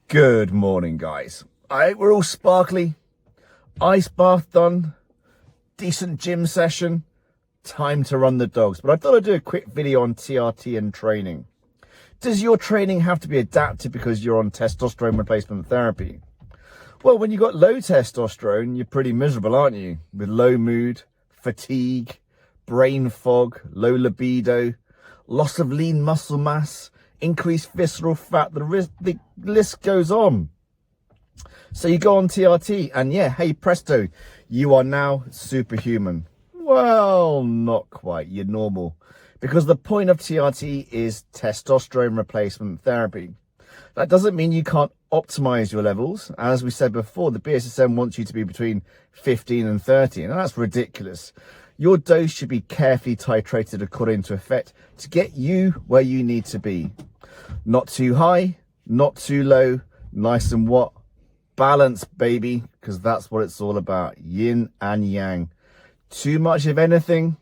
Good morning, guys. We're all sparkly. Ice bath done. Decent gym session. Time to run the dogs. But I thought I'd do a quick video on TRT and training. Does your training have to be adapted because you're on testosterone replacement therapy? Well, when you've got low testosterone, you're pretty miserable, aren't you? With low mood, fatigue, brain fog, low libido, loss of lean muscle mass, increased visceral fat, the list goes on. So you go on TRT and yeah, hey presto, you are now superhuman. Well, not quite, you're normal. Because the point of TRT is testosterone replacement therapy. That doesn't mean you can't optimize your levels. As we said before, the BSSM wants you to be between 15 and 30, and that's ridiculous. Your dose should be carefully titrated according to effect to get you where you need to be. Not too high, not too low, nice and what? Balance, baby, because that's what it's all about. Yin and yang. Too much of anything,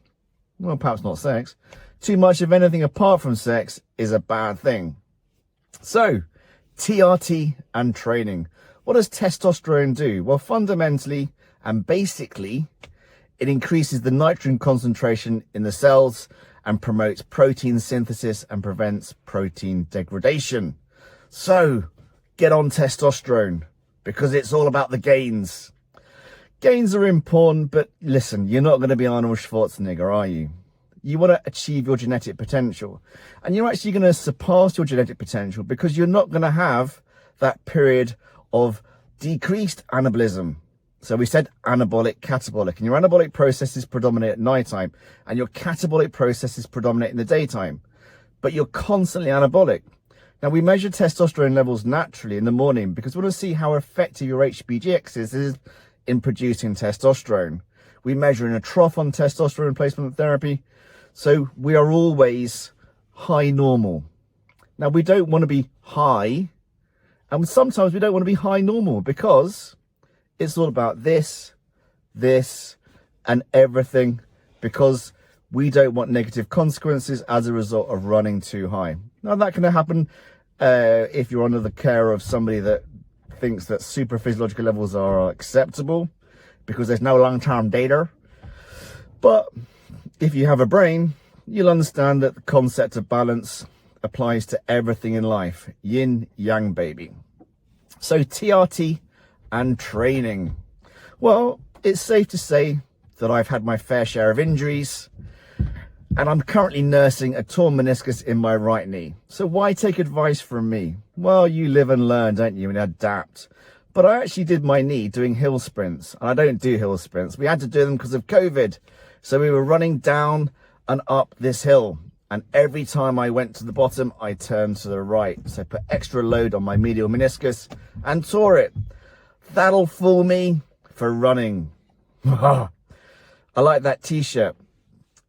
well, perhaps not sex. Too much of anything apart from sex is a bad thing. So, TRT and training. What does testosterone do? Well, fundamentally and basically, it increases the nitrogen concentration in the cells and promotes protein synthesis and prevents protein degradation. So, get on testosterone because it's all about the gains. Gains are important, but listen, you're not going to be Arnold Schwarzenegger, are you? You want to achieve your genetic potential, and you're actually going to surpass your genetic potential because you're not going to have that period of decreased anabolism. So we said anabolic, catabolic, and your anabolic processes predominate at nighttime, and your catabolic processes predominate in the daytime, but you're constantly anabolic. Now we measure testosterone levels naturally in the morning because we want to see how effective your HBG is in producing testosterone. We measure in a trough on testosterone replacement therapy. So we are always high normal. Now we don't want to be high, and sometimes we don't want to be high normal because it's all about this, and everything, because we don't want negative consequences as a result of running too high. Now that can happen if you're under the care of somebody that thinks that super physiological levels are acceptable because there's no long-term data. But if you have a brain, you'll understand that the concept of balance applies to everything in life. Yin, yang, baby. So TRT and training. Well, it's safe to say that I've had my fair share of injuries, and I'm currently nursing a torn meniscus in my right knee. So why take advice from me? Well, you live and learn, don't you, and adapt. But I actually did my knee doing hill sprints, and I don't do hill sprints. We had to do them because of COVID. So we were running down and up this hill, and every time I went to the bottom, I turned to the right. So I put extra load on my medial meniscus and tore it. That'll fool me for running. I like that t-shirt.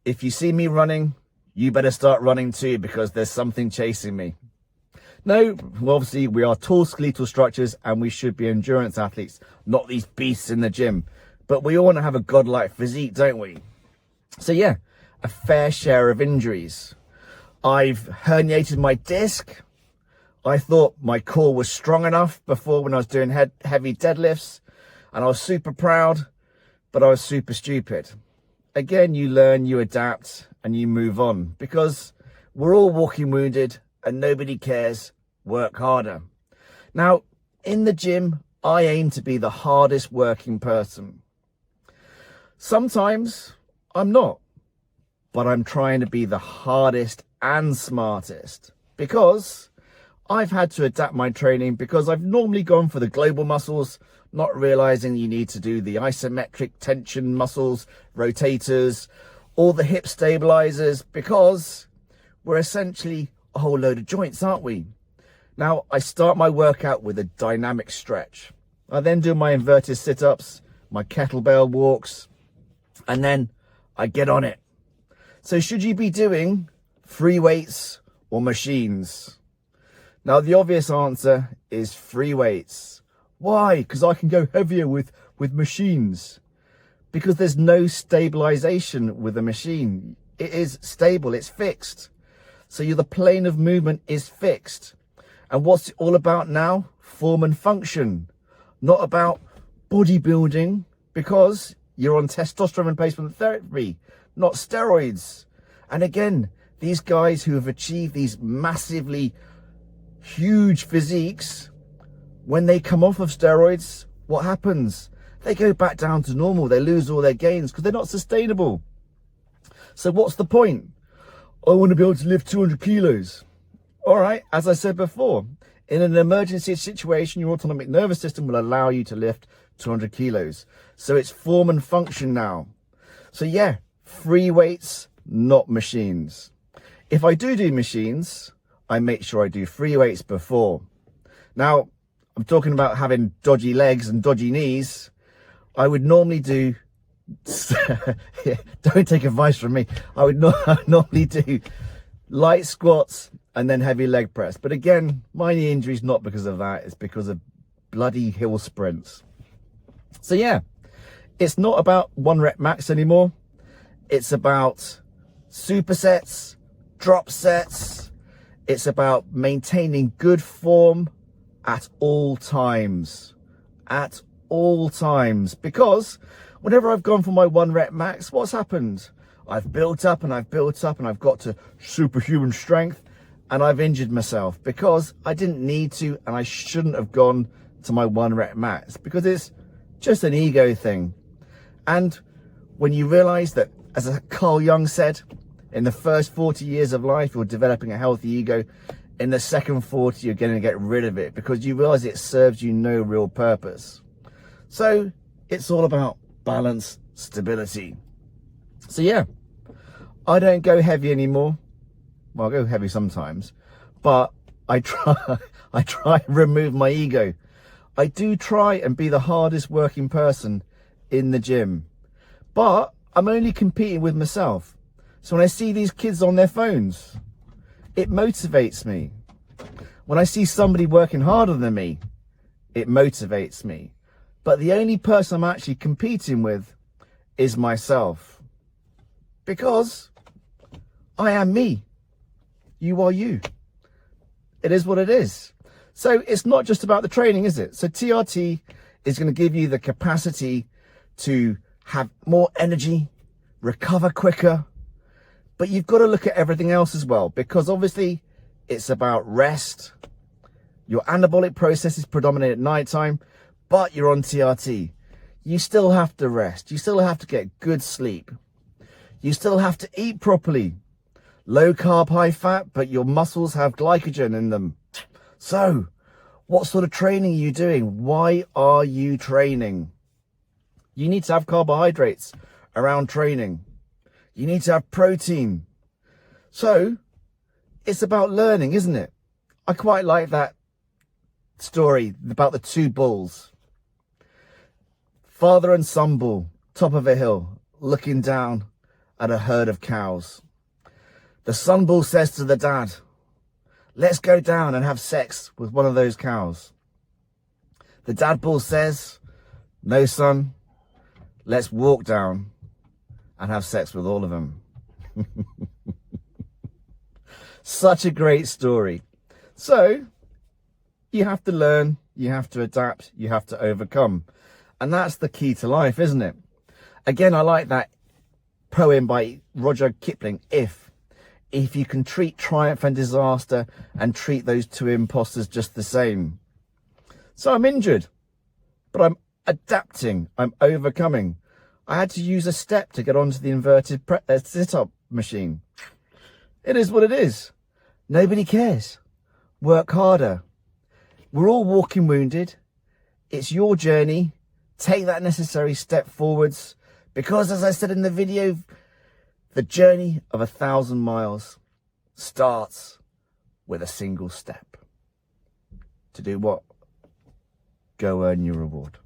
If you see me running, you better start running too because there's something chasing me. No, well, obviously we are tall skeletal structures and we should be endurance athletes, not these beasts in the gym. But we all want to have a godlike physique, don't we? So yeah, a fair share of injuries. I've herniated my disc. I thought my core was strong enough before when I was doing heavy deadlifts, and I was super proud, but I was super stupid. Again, you learn, you adapt, and you move on because we're all walking wounded and nobody cares. Work harder. Now, in the gym, I aim to be the hardest working person. Sometimes I'm not, but I'm trying to be the hardest and smartest because I've had to adapt my training because I've normally gone for the global muscles, not realizing you need to do the isometric tension muscles, rotators, all the hip stabilizers, because we're essentially a whole load of joints, aren't we? Now, I start my workout with a dynamic stretch. I then do my inverted sit-ups, my kettlebell walks, and then I get on it. So should you be doing free weights or machines? Now, the obvious answer is free weights. Why? Because I can go heavier with machines. Because there's no stabilization with a machine. It is stable, it's fixed. So the plane of movement is fixed. And what's it all about now? form and function, not about bodybuilding, because you're on testosterone replacement therapy, not steroids. And again, these guys who have achieved these massively huge physiques, when they come off of steroids, what happens? They go back down to normal. They lose all their gains because they're not sustainable. So what's the point? I want to be able to lift 200 kilos. All right, as I said before, in an emergency situation, your autonomic nervous system will allow you to lift 200 kilos. So it's form and function now. So yeah, free weights, not machines. If I do machines, I make sure I do free weights before. Now, I'm talking about having dodgy legs and dodgy knees. I would normally do, don't take advice from me, I would normally do light squats and then heavy leg press. But again, my knee injury is not because of that, it's because of bloody hill sprints. So yeah, it's not about 1 rep max anymore. It's about supersets, drop sets. It's about maintaining good form at all times. At all times. Because whenever I've gone for my 1 rep max, what's happened? I've built up and I've built up and I've got to superhuman strength and I've injured myself because I didn't need to, and I shouldn't have gone to my 1 rep max because it's just an ego thing. And when you realize that, as Carl Jung said, in the first 40 years of life, you're developing a healthy ego. In the second 40, you're going to get rid of it because you realize it serves you no real purpose. So it's all about balance, stability. So yeah, I don't go heavy anymore. Well, I go heavy sometimes, but I try and remove my ego. I do try and be the hardest working person in the gym, but I'm only competing with myself. So when I see these kids on their phones, it motivates me. When I see somebody working harder than me, it motivates me. But the only person I'm actually competing with is myself. Because I am me. You are you. It is what it is. So it's not just about the training, is it? So TRT is going to give you the capacity to have more energy, recover quicker. But you've got to look at everything else as well, because obviously it's about rest. Your anabolic process is predominant at nighttime, but you're on TRT. You still have to rest. You still have to get good sleep. You still have to eat properly. Low carb, high fat, but your muscles have glycogen in them. So, what sort of training are you doing? Why are you training? You need to have carbohydrates around training. You need to have protein. So, it's about learning, isn't it? I quite like that story about the 2 bulls. Father and son bull, top of a hill, looking down at a herd of cows. The son bull says to the dad, let's go down and have sex with one of those cows. The dad bull says, no son, let's walk down and have sex with all of them. Such a great story. So you have to learn, you have to adapt, you have to overcome. And that's the key to life, isn't it? Again, I like that poem by Roger Kipling, If you can treat triumph and disaster and treat those 2 imposters just the same. So I'm injured, but I'm adapting, I'm overcoming. I had to use a step to get onto the inverted sit-up machine. It is what it is. Nobody cares. Work harder. We're all walking wounded. It's your journey. Take that necessary step forwards, because as I said in the video, the journey of 1,000 miles starts with a single step. To do what? Go earn your reward.